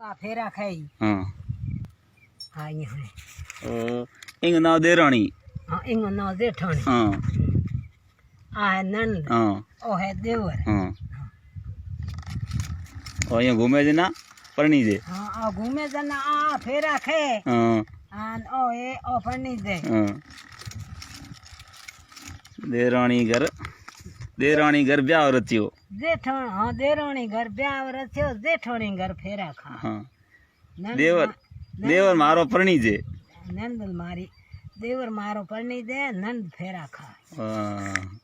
आ फेरा खाई हाँ हाँ ये है इंग नाव देरानी हाँ इंग ना जेठानी हाँ आ है नंद हाँ ओ है देवर हाँ और यहाँ घूमे जे ना परनी जे हाँ आ घूमे जना आ फेरा खे हाँ आन ओ ए ओ पढ़नी दे हाँ देरानी घर ब्याह रचियो जेठण हाँ देरोणी घर ब्याह रच्यो जेठोणी घर फेरा खा हाँ नंद देवर मारो परनी जे नंद मारी देवर मारो पढ़नी दे नंद फेरा खा हाँ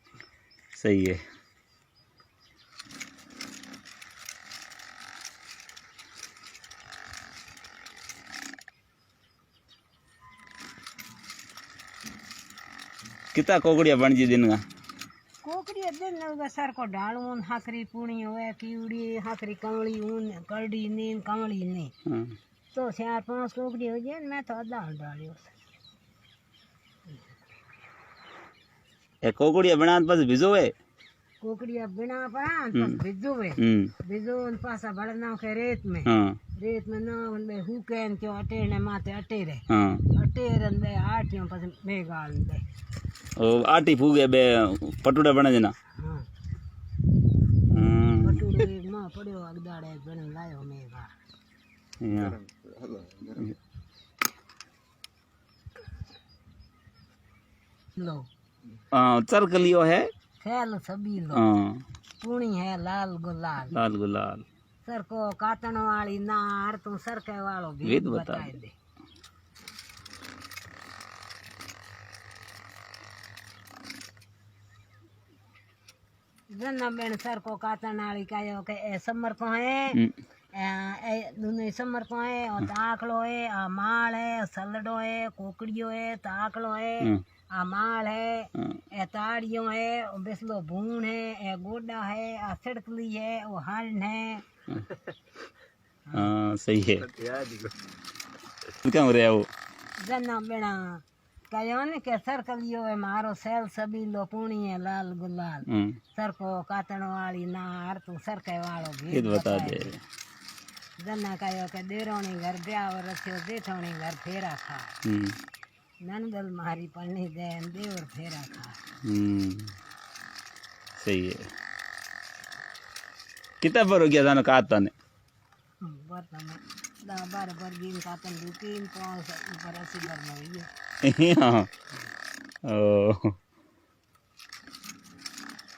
सही है कितना कोकड़िया बन जी दिन का कोकड़ी दिन सर को डालून हाकरी पुणी होए कीड़ी हाकरी कमली ऊन करड़ी नीन कमली नी हाँ तो 4-5 कोकड़ी हो जाए मैं तो आधा डालियो ए कोकड़िया बना बस भिजोवे कोकड़िया बिना पड़ा भिजोवे भिजोन पासा भरना के रेत में हाँ रेत में ना उनमें हुकेन के अटेने माथे अटेरे हाँ अटेरन में आटियों पास मेगाल में ओ आटी फूगे बे पटुड़ा बने जना हाँ पटुड़े मां पड़ियो अगदाड़े बन लायो मेगा लो चरक लियो है खेल सभी लो हाँ पूणी है लाल गुलाल लाल गुलाल सर को कातन वाली नार तू सरके वालो भेद भेद बता बताए दे। दे जना बेन सर को कातन वाली कायो के ए समर को है ए दुने समर को है और ताकलो है आ माल है सलडो है कोकड़ियो है ताकलो है आ माल है ए ताड़ियों है और बिस्लो भून है ए गोडा है आ सिड़कली है वो हरण है हाँ सही है क्या हो रहा है वो जना बेना कहो ने के सरकलियो है मारो सेल सभी लो पूणी है लाल गुलाल सर को कातण वाली नार तू सरके वालो भेद बता दे जना कहो के देरोणी घर ब्याह रखियो जेठोणी घर फेरा खा नंदल मारी पढ़नी दे देवर फेरा खा सही है कितना पर हो गया था ना काता ने बर्तन 10-12 बरगीन कातन दुकीन 5 ऊपर 80 बर में हाँ ओ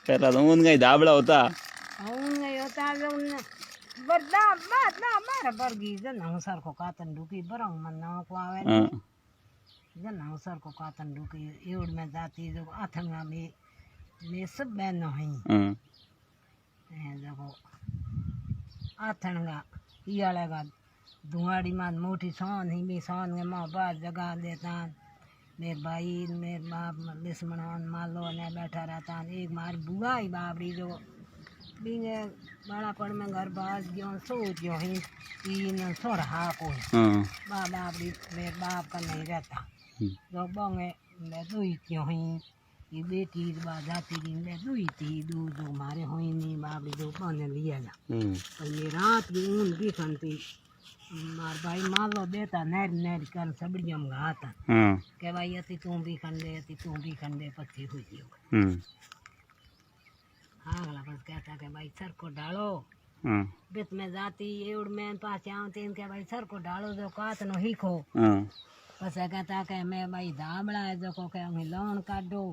पहला तो उन गई दाबड़ा होता उन गई होता जो उन बरदा बात ना मारा बरगी जन हम सर को कातन दुकी बरंग मन ना को आवे जन हम सर को कातन दुकी एवड में जाती जो आथंगा में सब बहन नहीं देखो आथणगा इयालेगा धुआड़ी मान मोटी सोन ही भी सोन के माँ बाप जगा देता मेरे भाई मेरे बाप लिस्मणान मालो ने बैठा रहता एक मार बुआ ही बाबरी जो बिंगे बड़ा पड़ में घर बाज गयो सोच गयो ही तीन सोरहा को बाबरी मेरे बाप का नहीं रहता जो बोंगे मैं दुई क्यों ही ये बेटी बा जाती री मैं दुई थी दू जो मारे हुई नहीं बाबरी जो बने लिया ना और ये रात की ऊन भी खनती मार भाई मालो देता नैर नैर कर सबड़ियम घाता के भाई अति तू भी खंडे पत्ती हुई हो हाँ बस कहता के भाई सर को डालो बित में जाती एवड में पास आवती इनके भाई सर को डालो जो कात नो हिखो बस कहता के मैं भाई धाबड़ा है जो को के हमें लौण काटो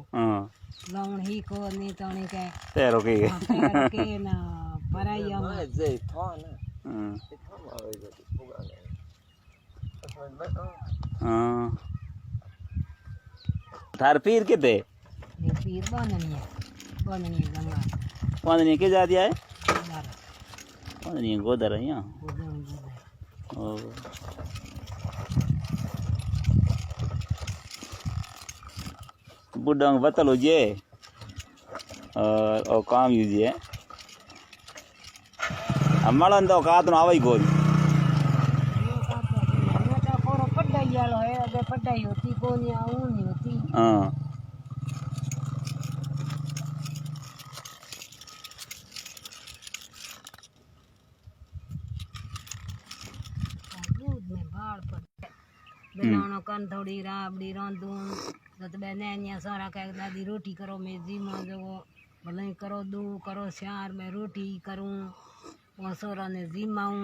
लौण हिखो नहीं तो नहीं के पैरों के ना पराई हाँ थार पीर के थे पीर बननी है गंगा बननी के जा दिया है गोदर बननी गोदर है यहाँ बुढ़ा बतल हो जे और काम यूजिए मलन तो कात ना आवे कोई पढ़ाई होती कौन नहीं होती हाँ बाल पर बनानो कन थोड़ी राबड़ी रोंदूं तो नैनिया सारा कह दादी रोटी करो मैं जी मां जो भले करो दू करो श्यार मैं रोटी करूं वो सोरा ने जीमाऊं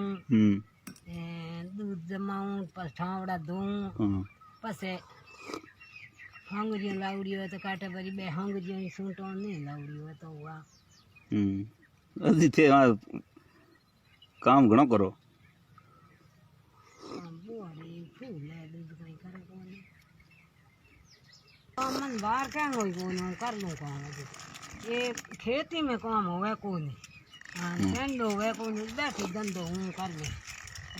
दूध जमाऊं पस ठावड़ा धोऊं पसे हंगरियों लावड़ी हो तो काटे भरी बे हंगरियों ही सूटो नहीं लावड़ी हो तो हुआ હજી તે આ કામ ઘણો કરો बोरे फूल है दूध कहीं करे कौन मन बाहर क्या होई कौन कर लूं काम ये खेती में काम होवे कौन ठंड होवे कौन बैठी धंधो हूँ कर लूं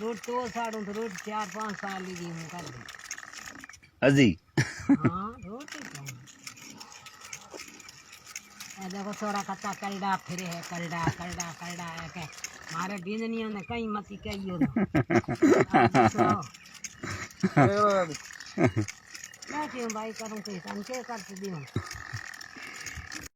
रोट तो साड़ू तो रोट 4-5 साल लगी हूँ कर लूं હજી हाँ रोटी कौन देखो थोड़ा कच्चा कलडा फिरे है कलडा कलडा कलडा है के मारे बिजनियों ने कहीं मती कहियो बैठी हूँ भाई करूँ के करते दियो